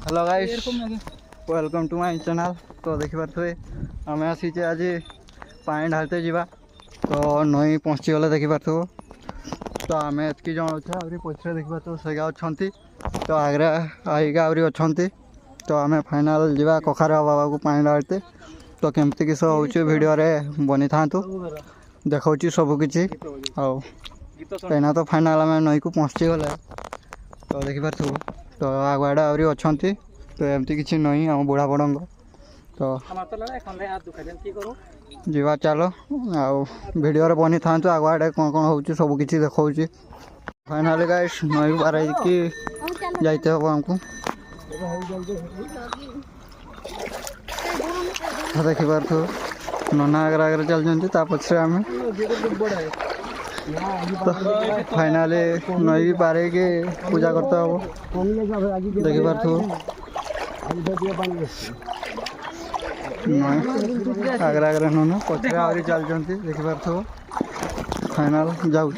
Hello guys welcome to my channel. तो देखिपे आम आसीचे आज पानी ढालते जावा तो नई पहुँची गले देखिपे तो आम एतकी जन अच्छे आहरी पछे देखा तो से अच्छा तो आगे आईगा आहरी अच्छा तो आम फाइनाल जावा कखार बाबा को पानी ढालते तो केमती किस हो भिडियो बनी था देखा सबकि आना तो फाइनाल आम नई को पहुँची गले तो देखिपे तो आगुआड़े आहरी अच्छा तो एमती किसी नई आम बुढ़ा बड़ तो जीवा चलो आडियो बनी था आगुआड़े कौन कौन हो सबकि देखा फाइनाली गाइस नई पार कि जाते हम आमको देखिपार नना आगे आगे चलते पछे आम तो फाइनाली नई पार के पूजा करते हम देखिपार आगे आगे नना पछे आहरी चलते देखिपार फाइनाल जाऊँ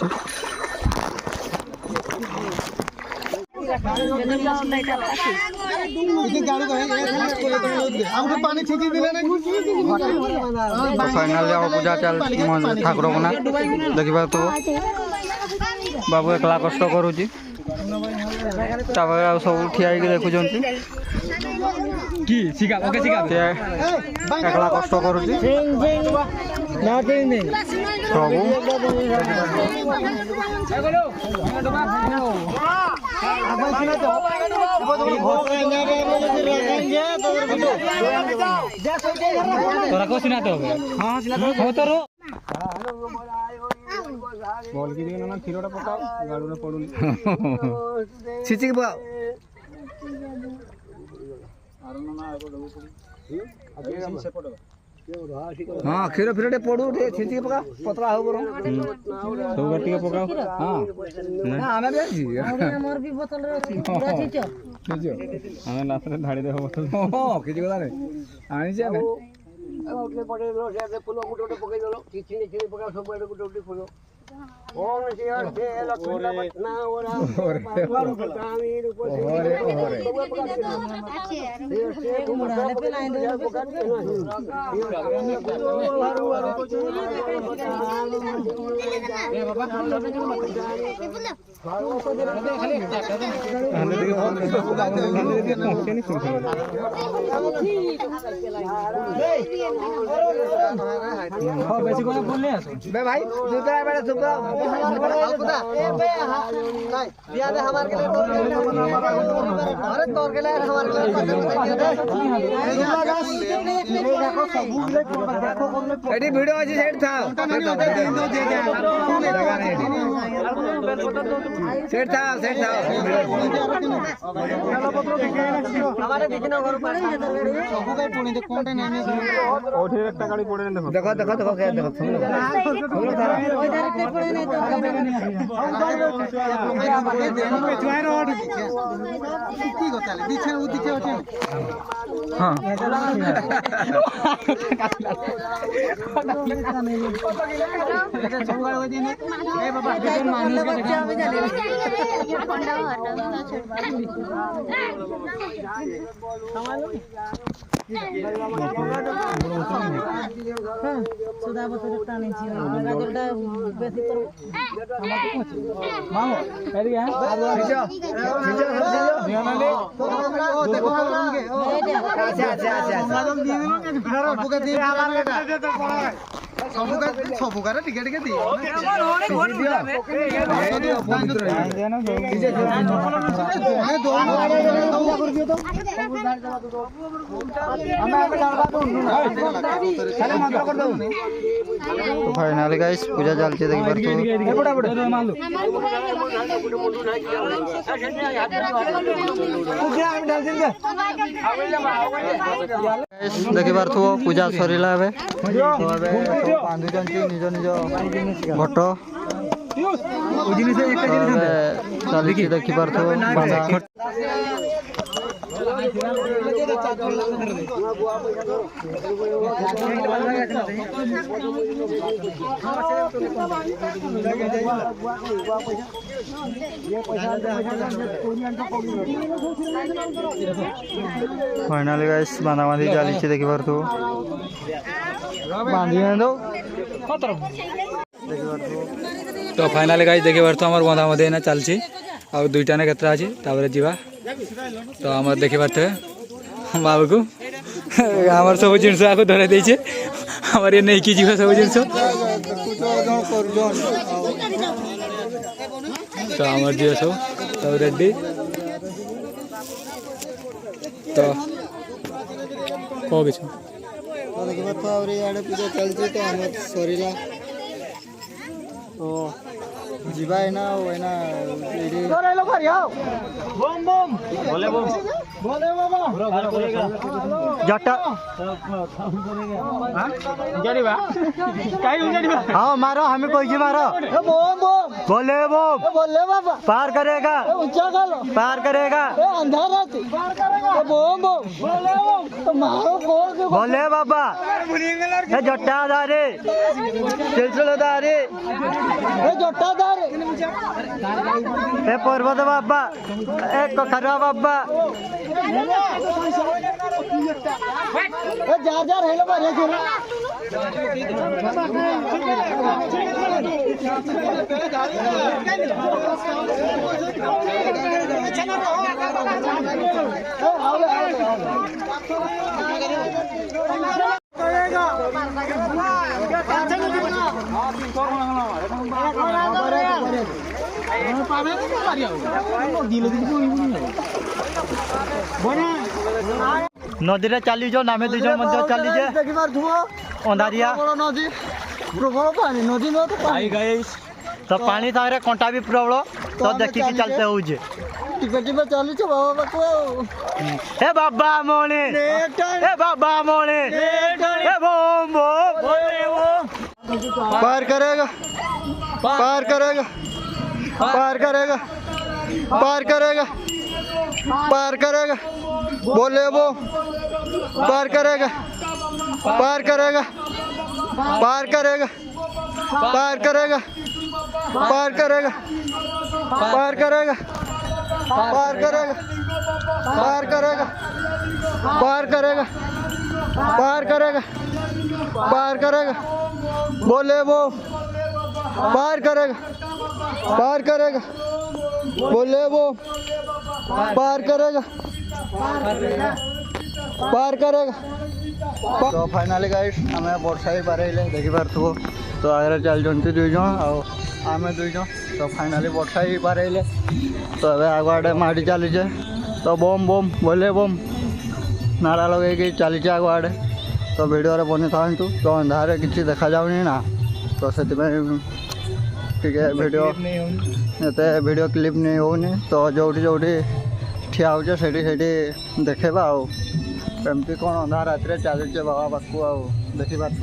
फाइनाली हम पूजा चल ठाकुर बना देखिपा तो बाबू एकला कष्ट करुच्ची सब ठिया देखुं एकला कष्ट करुच्ची तोरा को सिनाते हो हां सिनाते हो तो बॉल की दिखे ना खिरोटा पकाओ गाड़ू में पड़ुनी छिची के पकाओ आरो ना आगो डबो पड़ी आगे से पड़ो हां खीरो फिरोटे पड़ू छिची के पका पतला हो बरो सब गट्टी के पकाओ हां ना हमें भी छी हमर भी बोतल रे छी पूरा छिचो छिचो हमें लास्ट रे ढाड़ी दे बोतल हो किछि गला रे आनी छै ने ओटले पड़े लो से फुलो गुटोटे पकई दलो छिची छिची पका सब एडे गुटोटे फुलो ओम शिवाय से लक्ष्मी पटना ओरा स्वामी रूप से से घुमड़ाले पे लाइन दे पका ए बाबा बेसी कोना बोलले बे भाई जूता बड़ा सुपरा ए बे नहीं दिया दे हमार के लिए अरे तोर के लिए हमार के लिए एडी वीडियो आज सेट था सेट था हमारे दिखना घर पर सब भाई पुणी दे कोनटे नहीं ओठी एकटा गाड़ी पड़े नहीं देखो देखो देखो क्या देखो इधर पे पड़े नहीं तो जुआर रोड की गताले दिखे उ दिखे ओठी हां संगाड़ हो दिने ए बाबा मानुस के बच्चा में चले पंडा हटा सुधा बसरता नहीं छी गाजरटा बेसी पर मामो करी है खींचो नियमले ओ देखो के अच्छा हम दिए नो के भिड़ा बुका दे हमार बेटा सबुका टिके टिके दियो तो फाइनली गाइस पूजा चलती देखि पार पूजा सरीला बांधुंट निज निज घट चली देखी पार फाइनाली गाइस बांधा बांधी चली देखी पार बांधी दो तो फाइनाली गाइस देखी पार आम बंधा बांधी ना चलची आ दुईटा ना केतरा अच्छी जावा तो आम देखी पारे बाबू को आम सब जिनस आपको धरे देचे आम ये नहीं कि जीव सब जिनस तो आम जीव सब सब रेडी तो कौ कि पूजा चलती तो आम सरीला तो जीवा है ना जटा हाँ मारो हमें कोई जी मारो बोले वो पार करेगा पार करेगा बोले बाबा जट्टा दारे सिलसिला दारे जट्टा दारे पर्वत बाबा कखरा बाबा जार हेलो बारे नदी रे चली जो नामे दुई जन मध्य चली जे अंधारिया नदी प्रबल पानी नदी में तो पानी गाइस तो पानी सारे कंटा भी प्रबल तो देखि के चलते हो जे टिपे टिपे चली छ बाबा बाकू ए बाबा मोने ए बाबा मोने ए बम पार करेगा पार करेगा पार करेगा पार करेगा पार करेगा बोले वो पार करेगा पार करेगा पार करेगा पार करेगा पार करेगा पार करेगा पार करेगा पार करेगा पार करेगा पार करेगा पार करेगा बोले वो पार करेगा पार करेगा बोले वो पार करेगा पार करेगा तो फाइनाली गाइस आम वर्षा ही पारे देखी पार्थो तो आगे चल जन दुई जन आम दुई जन तो फाइनाली वर्षा ही पारे तो आगे माड़ी चली तो बम बम बोले बम नारा लगे चली आगे तो वीडियो बनी था तो अंधारे किसी देखा जाऊनी ना तो से वीडियो एत वीडियो क्लिप नहीं होनी तो जोटी जोटी ठिया हो से देखा आमती कौन अंधा रात चलचे बाबा पाक देखी पार्थ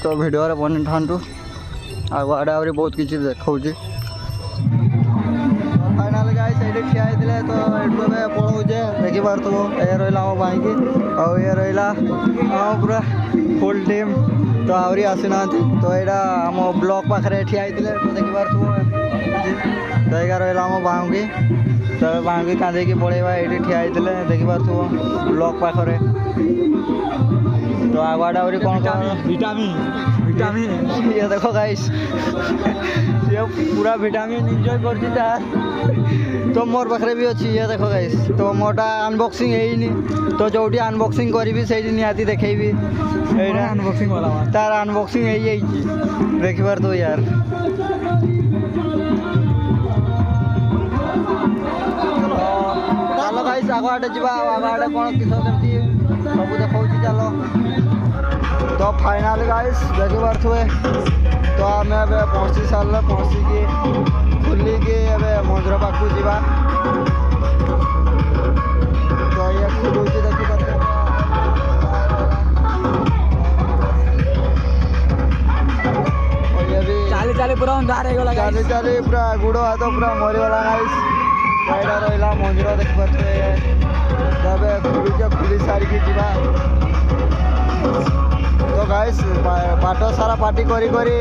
तो वीडियो बनी था आगे आगे बहुत किसी देखा फाइनाल गाइस ये ठिया होते तो ये पढ़ाऊे देखी पार्थ ये रहा आम बाइक ये रहा पूरा फुल टीम तो आहरी आसीना तो यहाँ आम ब्लॉक पाखे ठिया होते तो देखी पार्थ तो ये रहा आम बाउंगी तो बाउंगी कांधे पड़ेगा ये ठिया होते देखी पार्थ ब्लॉक पाखे तो आगे आहरी कौन विटामिन विटामिन ये देखो गाइस ये पूरा विटामिन एंजॉय कर तो मोर पाखे भी अच्छी ये देखो गाइस तो मोटा अनबॉक्सिंग है तो जोटी अनबॉक्सिंग करी से निहाती देखेबी अनबॉक्सिंग वाला तार अनबॉक्सिंग है देखी पार तो यार चलो गाइस आगे जा आगे कौन किस सब देखा चलो तो फाइनाल गाइस देखी पारे तो आम पहुँची सारे पहुँचिकी खुलिकी मंदिर पाखु जा तो ये खुलूँ देखी पारे चाली चाली पूरा अंधार हो गला चाली चाली पूरा गुड़ हाथ पूरा मरीगला गाइस ଏଇଟା ରହିଲା ମନ୍ଦିର ଦେଖିପାରୁଥିବେ ଏବେ ଖୁଲି ସାରିକି ଯିବା ତ ଗାଇସ୍ ବାଟ ସାରା ପାର୍ଟି କରି କରି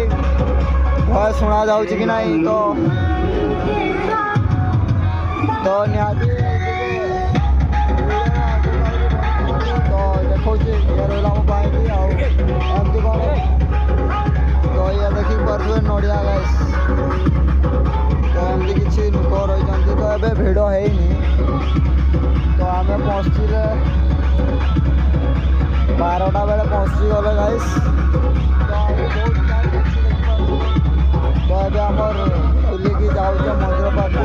ଭୟ ଶୁଣା ଯାଉଛି କି ନାହିଁ ତ ନିହାତି ତ ଦେଖଉଛି ଇଏ ରହିଲା ମୋ ପାଇଁ ଆଉ ଏମିତି କ'ଣ ତ ଇଏ ଦେଖିକି ପାରୁଥିବେ ନଡ଼ିଆ ଗାଇସ୍ ତ ଏମିତି କିଛି ଲୋକ ରହିଛନ୍ତି ତ ଏବେ ଭିଡ଼ ହେଇନି ତ ଆମେ ପହଞ୍ଚିଲେ 12ଟା ବେଳେ ପହଞ୍ଚି ଗଲେ ଗାଇସ୍ ତ ଏବେ ଆମର ବୁଲିକି ଯାଉଛେ ମନ୍ଦିର ପାଖକୁ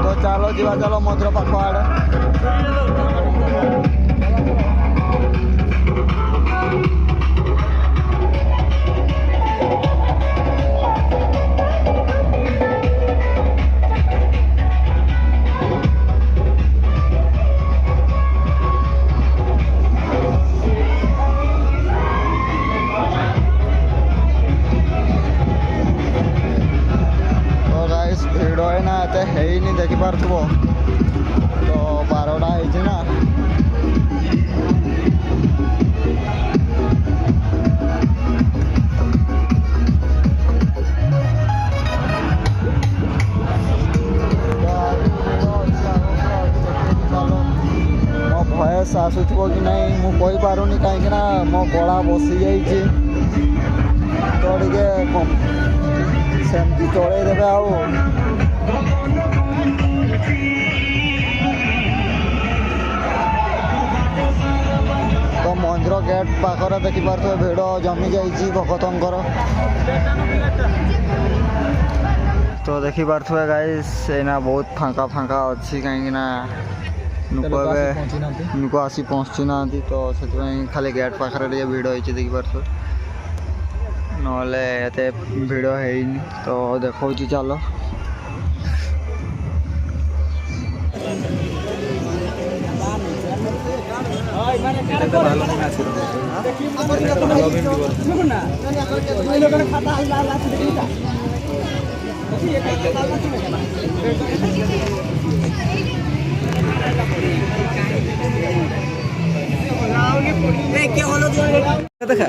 ତ ଚାଲ ଯିବା ଚାଲ ମନ୍ଦିର ପାଖ ଆଡ଼େ ଭିଡ଼ ଏଇନା ଏତେ ହେଇନି ଦେଖିପାରୁଥିବ ତ 12ଟା ହେଇଛି ନା ମୋ ଭଏସ୍ ଆସୁଥିବ କି ନାହିଁ ମୁଁ କହିପାରୁନି କାହିଁକିନା ମୋ ଗଳା ବସିଯାଇଛି ତ ଟିକେ ସେମିତି ଚଳେଇ ଦେବେ ଆଉ ତ ମନ୍ଦିର ଗେଟ୍ ପାଖରେ ଦେଖିପାରୁଥିବେ ଭିଡ଼ ଜମି ଯାଇଛି ଭକ୍ତଙ୍କର ତ ଦେଖିପାରୁଥିବେ ଗାଇସ୍ ଏଇନା ବହୁତ ଫାଙ୍କା ଅଛି କାହିଁକିନା ଲୋକ ଆସି ପହଞ୍ଚି ନାହାନ୍ତି ତ ସେଥିପାଇଁ ଖାଲି ଗେଟ୍ ପାଖରେ ଟିକେ ଭିଡ଼ ହେଇଛି ଦେଖିପାରୁଥିବେ ନହେଲେ ଏତେ ଭିଡ଼ ହେଇନି ତ ଦେଖଉଛି ଚାଲ দেখা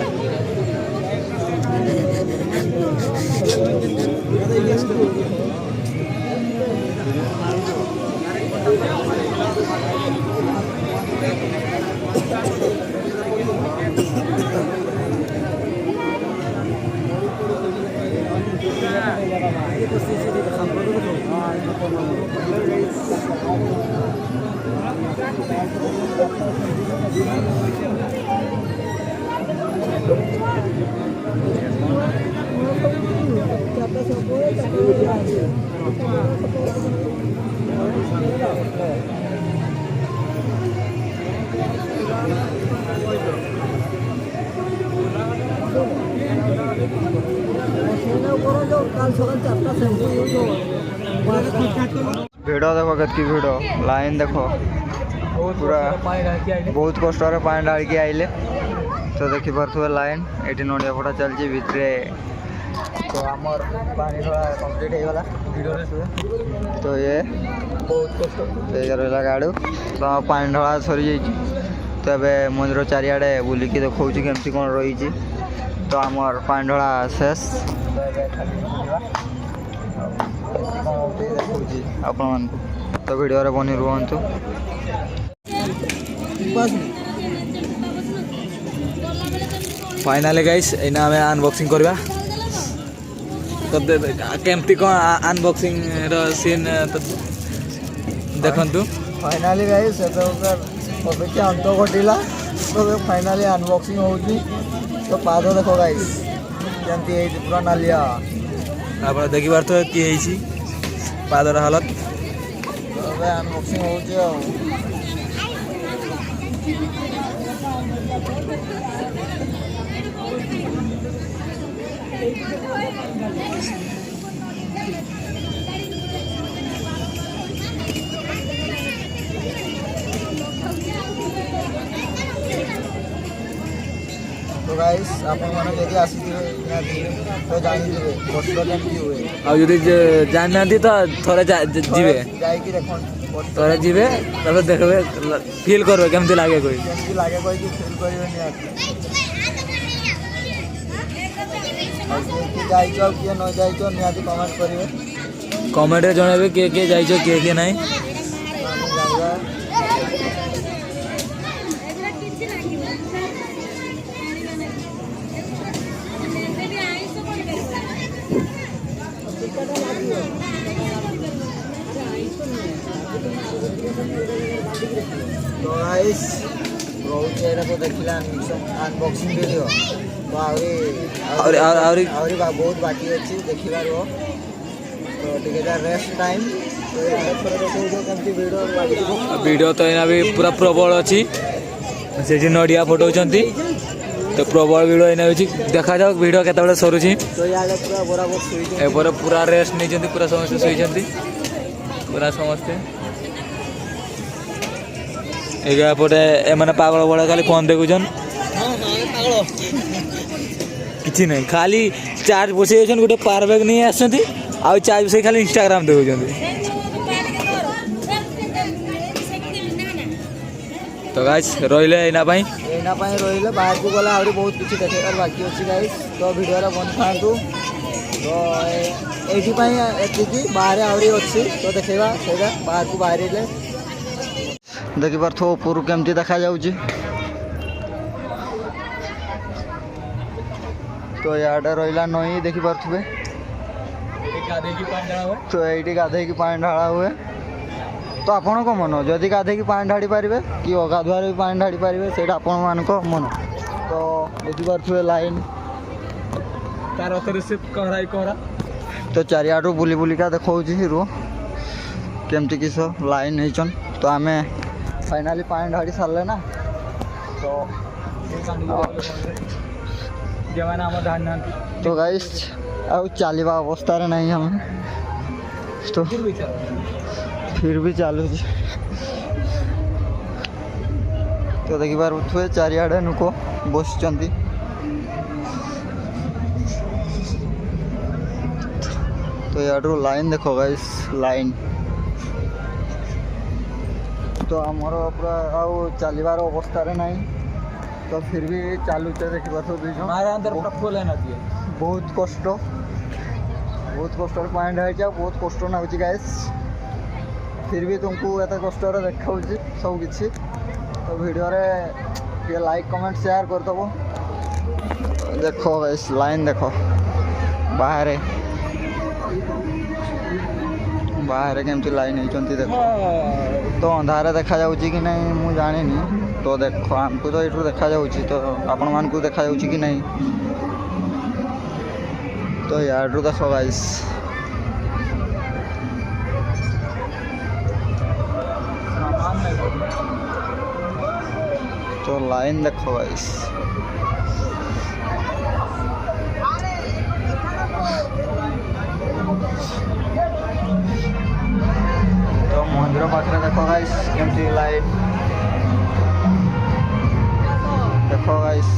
ଭିଡ଼ ଦେଖ କେତକି ଭିଡ଼ ଲାଇନ୍ ଦେଖ ପୁରା ବହୁତ କଷ୍ଟରେ ପାଣି ଢାଳିକି ଆଇଲେ ତ ଦେଖିପାରୁଥିବେ ଲାଇନ୍ ଏଠି ନଡ଼ିଆ ଫଟା ଚାଲିଛି ଭିତରେ ତ ଆମର ପାଣି ଢଳା କମ୍ପ୍ଲିଟ୍ ହେଇଗଲା ତ ଇଏ ବହୁତ କଷ୍ଟ ରହିଲା ଗାଡ଼ୁ ତ ପାଣି ଢଳା ସରିଯାଇଛି ତ ଏବେ ମନ୍ଦିର ଚାରିଆଡ଼େ ବୁଲିକି ଦେଖାଉଛି କେମିତି କ'ଣ ରହିଛି ତ ଆମର ପାଣି ଢଳା ଶେଷ ଦେଖାଉଛି ଆପଣମାନଙ୍କୁ ତ ଭିଡ଼ିଓରେ ବନି ରୁହନ୍ତୁ फाइनाली गाइस एना आम अनबॉक्सिंग करवा तो केमती कौन अनबॉक्सिंग सीन तो देखु फाइनाली गाइस अपेक्षा अंत घटिला तो फाइनाली अनबॉक्सिंग होची तो पाद देखो गाइस जंती पूरा नालिया आप देखि पारथो कि पादर हालत तो अनबॉक्सिंग होची तो गाइस ଆପଣମାନେ ଯଦି ଆସିଥିବେ ତ ଜାଣିଥିବେ କଷ୍ଟ କେମିତି ହୁଏ। ଆଉ ଯଦି ଜାଣିନାହାନ୍ତି ତ ଥରେ ଯିବେ, ଯାଇକି ଦେଖନ୍ତୁ ଥରେ ଯିବେ ତାପରେ ଦେଖିବେ ଫିଲ୍ କରିବେ କେମିତି ଲାଗେ କହି। କେମିତି ଲାଗେ କହିକି ଫିଲ୍ କରିବେ ନିହାତି। ଆଉ କିଏ ଯାଇଛ ଆଉ କିଏ ନ ଯାଇଛ ନିହାତି କମେଣ୍ଟ କରିବେ। କମେଣ୍ଟରେ ଜଣାଇବେ କିଏ କିଏ ଯାଇଛ କିଏ କିଏ ନାହିଁ। ଆମେ ଜାଣିବା। तो गाइस रहुଛି ଏଇଟା ତ ଦେଖିଲା ଅନବକ୍ସିଂ ଭିଡ଼ିଓ ତ ଆହୁରି ବହୁତ ବାକି ଅଛି ଦେଖିବାର। ତ ଟିକେ ରେଷ୍ଟ ଟାଇମ୍ ଭିଡ଼ିଓ ତ ଏଇନା ବି ପୁରା ପ୍ରବଳ ଅଛି। ସେଠି ନଡ଼ିଆ ଫଟଉଛନ୍ତି ତ ପ୍ରବଳ ଭିଡ଼ିଓ ଏଇନା ହେଉଛି। ଦେଖାଯାଉ ଭିଡ଼ିଓ କେତେବେଳେ ସରୁଛି। ତ ଇଆଡ଼େ ପୁରା ବରାବର ଶୋଇଛନ୍ତି। ଏପରେ ପୁରା ରେଷ୍ଟ ନେଇଛନ୍ତି, ପୁରା ସମସ୍ତେ ଶୋଇଛନ୍ତି, ପୁରା ସମସ୍ତେ। ଏପଟେ ଏମାନେ ପାଗଳ ଭଳିଆ ଖାଲି ଫୋନ୍ ଦେଖୁଛନ୍, କିଛି ନାହିଁ ଖାଲି ଚାର୍ଜ ବସେଇ ଯାଇଛନ୍ତି। ଗୋଟେ ପାୱାର ବ୍ୟାଙ୍କ ନେଇ ଆସିଛନ୍ତି ଆଉ ଚାର୍ଜ ବସେଇ ଖାଲି ଇନଷ୍ଟାଗ୍ରାମ ଦେଖୁଛନ୍ତି। ତ ଗାଇସ୍ ରହିଲେ ଏଇନା ପାଇଁ ରହିଲେ ବାହାରକୁ ଗଲେ ଆହୁରି ବହୁତ କିଛି ଦେଖେଇବାର ବାକି ଅଛି ଗାଇସ୍। ତ ଭିଡ଼ିଓରେ ବନିଥାନ୍ତୁ। ତ ଏଇଥିପାଇଁ ଏତିକି, ବାହାରେ ଆହୁରି ଅଛି ତ ଦେଖେଇବା ସେଇଟା ବାହାରକୁ ବାହାରିଲେ ଦେଖିପାରୁଥିବ ଉପରୁ କେମିତି ଦେଖାଯାଉଛି। ତ ଇଆଡ଼େ ରହିଲା ନଈ ଦେଖିପାରୁଥିବେ। ତ ଏଇଠି ଗାଧେଇକି ପାଣି ଢାଳା ହୁଏ। ତ ଆପଣଙ୍କ ମନ, ଯଦି ଗାଧେଇକି ପାଣି ଢାଳି ପାରିବେ କି ଅଗାଧୁଆରେ ବି ପାଣି ଢାଳି ପାରିବେ, ସେଇଟା ଆପଣମାନଙ୍କ ମନ। ତ ଦେଖିପାରୁଥିବେ ଲାଇନ୍ ତ ଚାରିଆଡ଼ୁ ବୁଲି ବୁଲିକା ଦେଖାଉଛି ରୁହ କେମିତି କିସ ଲାଇନ୍ ହେଇଛନ୍। ତ ଆମେ ଫାଇନାଲି ପାଣି ଢାଳି ସାରିଲେ ନା, ତ ତ ଗାଇସ୍ ଆଉ ଚାଲିବା ଅବସ୍ଥାରେ ନାହିଁ ଆମେ, ତ ଫିର୍ ବି ଚାଲୁଛି। ତ ଦେଖିପାରୁଥିବେ ଚାରିଆଡ଼େ ଲୋକ ବସିଛନ୍ତି। ତ ଇଆଡ଼ୁ ଲାଇନ୍ ଦେଖ ଗାଇସ୍, ଲାଇନ୍ ତ ଆମର ପୁରା ଆଉ ଚାଲିବାର ଅବସ୍ଥାରେ ନାହିଁ। ତ ଫିର୍ ବି ଚାଲୁଛେ ଦେଖିପାରୁଥିବ ଦୁଇ ଜଣ। ବହୁତ କଷ୍ଟରେ ପାଣି ଢାଳିଛି ଆଉ ବହୁତ କଷ୍ଟ ଲାଗୁଛି ଗାଇସ୍। ଫିର୍ ବି ତୁମକୁ ଏତେ କଷ୍ଟରେ ଦେଖାଉଛି ସବୁକିଛି। ତ ଭିଡ଼ିଓରେ ଟିକେ ଲାଇକ୍ କମେଣ୍ଟ ସେୟାର କରିଦେବ। ଦେଖ ଗାଇସ୍ ଲାଇନ୍ ଦେଖ ବାହାରେ କେମିତି ଲାଇନ୍ ହେଇଛନ୍ତି ଦେଖ। ତ ଅନ୍ଧାରେ ଦେଖାଯାଉଛି କି ନାହିଁ ମୁଁ ଜାଣିନି। ତ ଦେଖ ଆମକୁ ତ ଏଇଠୁ ଦେଖାଯାଉଛି, ତ ଆପଣମାନଙ୍କୁ ଦେଖାଯାଉଛି କି ନାହିଁ। ତ ୟାର୍ଡରୁ ଦେଖ ଗାଇସ୍। तो लाइन देखो गाइस। तो मंदिर पाखे देखो गाइस केमती लाइट देखो गाइस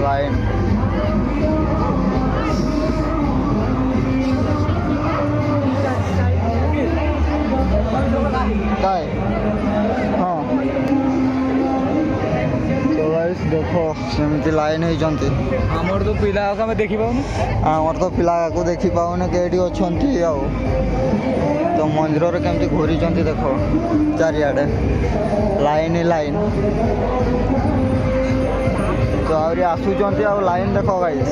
लाइन काय हाँ तो गाइस देखो सेमती लाइन होइचंती। आमर तो पिला आमे देखि पाउनु, आमर तो पिला को देखि पाउनु केडी अछंती आ। तो मंदिर रे केमती घूरी चंती देखो चारियाडे लाइन ही लाइन। तो आउरी आसु चंती आ लाइन देखो गाइस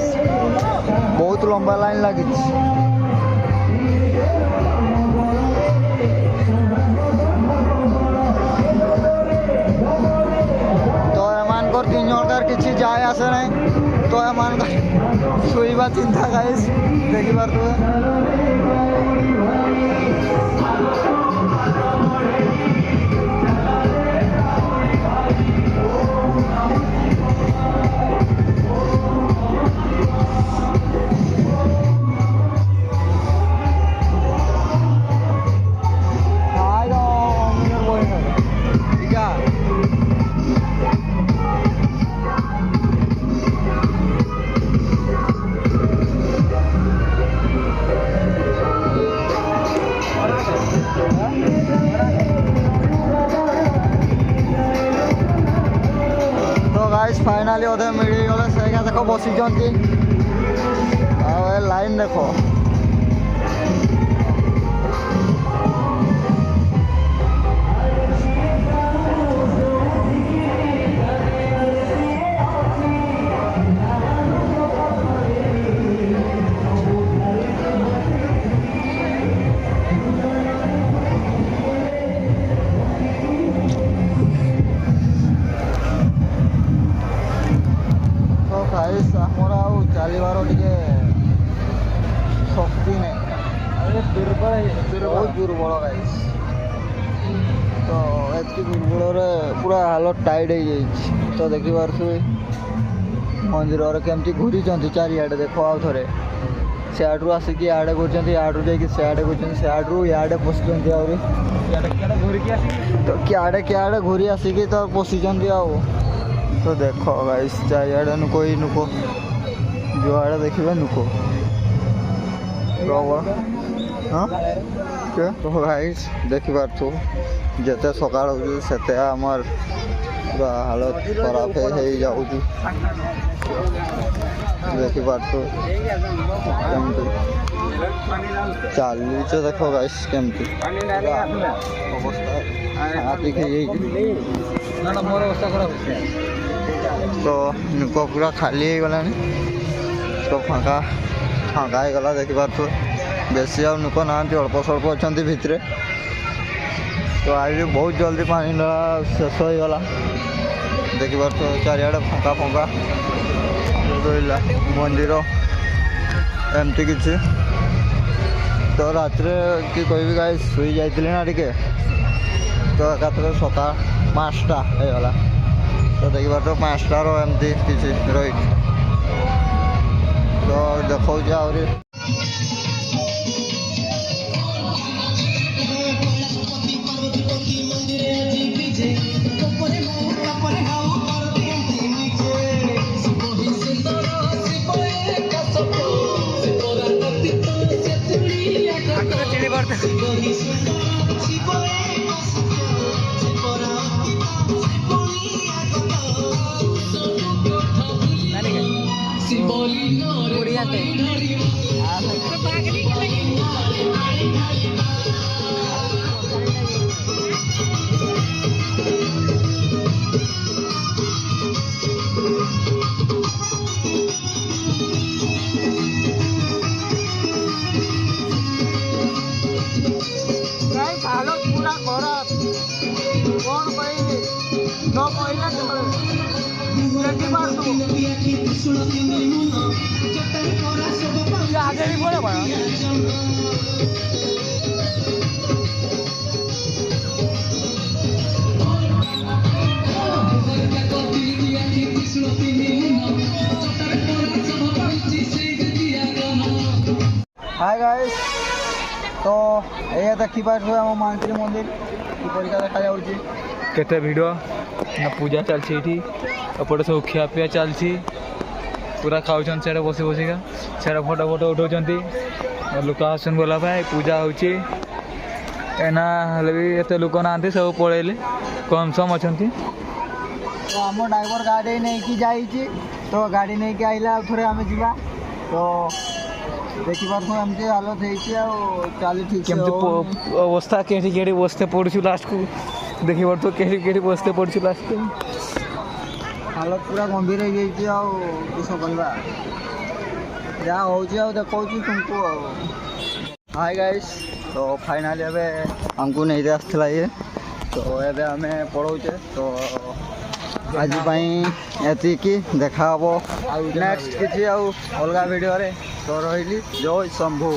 बहुत लंबा लाइन लागी। तीन जणकार किसी जाए आसे ना तो एमान शुवा चिंता गाइस देखी पारे। गाइस फाइनाली अधे मिल गले से देख बसी लाइन देख चलवार टे शक्ति नहीं बहुत दुर्बल गाइस तो एतकी दुर्बल पूरा हालत टाइट हो तो देखी पार्थे मंदिर केमती घूरी चारिआडे देख आउ थे सियाड्रु आसिक इे घूरी इड्रु जाकि सियाडे घूरी सियाड्रु इे पशुंट तो क्या घूरी आसिक तो पशिंट तो देख गाइस चारिआडे नुक ही नुक जो आड़े देखिए नुक हाँ तो गाइस देखी पार्थ जिते सका से आमर पूरा हालत खराब हो जाऊँ देखी पार्थ चली देख गाइस केमती तो नुक पूरा खाली हो गलानी तो फाँका फाँका हो गला देखी पार्थ बेसी आ नुक ना अल्प स्वल्प अच्छा भितर तो आज बहुत जल्दी पानी शेष हो गला देखी पार्थ चारिआडे फाँका फाँका रहा मंदिर एमती किसी तो रात कि कह गाइस शुई जाइली ना टे तो एकाथरे सका 5टा हो गला तो देखी पार्थ 5टार एमती किसी रही तो देखा आहरी आगे भी बोला बड़ा हाय गाइस तो ये देखी पार्थे आम मानसी मंदिर परीक्षा देखा जाऊँगी केते भिड़ ना पूजा चलती एपटे सब खिया पिया चलती पूरा खाऊन से बस बसिका से फोटो फोटो उठाऊँ लोक आसन बोला पूजा होना भी एत लोक ना सब पलैले कम सम अच्छा तो आम ड्राइवर गाड़ी नहीं जाइए तो गाड़ी नहीं कि आइला थे आम जा तो देखी पार्थ एमती हालत हो चली ठीक अवस्था कहीं बसते पड़ू लास्ट को देखी पार्थ कहीं बसते पड़ू लास्ट को हालत पूरा गंभीर हो गई किस करवा जहाँ हो देखा तुमको हाय गाइस तो फाइनाली एवं आमको नहीं आसला ये तो एवं आम पढ़ाऊे तो आज ये देखा नेक्स्ट किसी अलग वीडियो तो रही जय शंभू।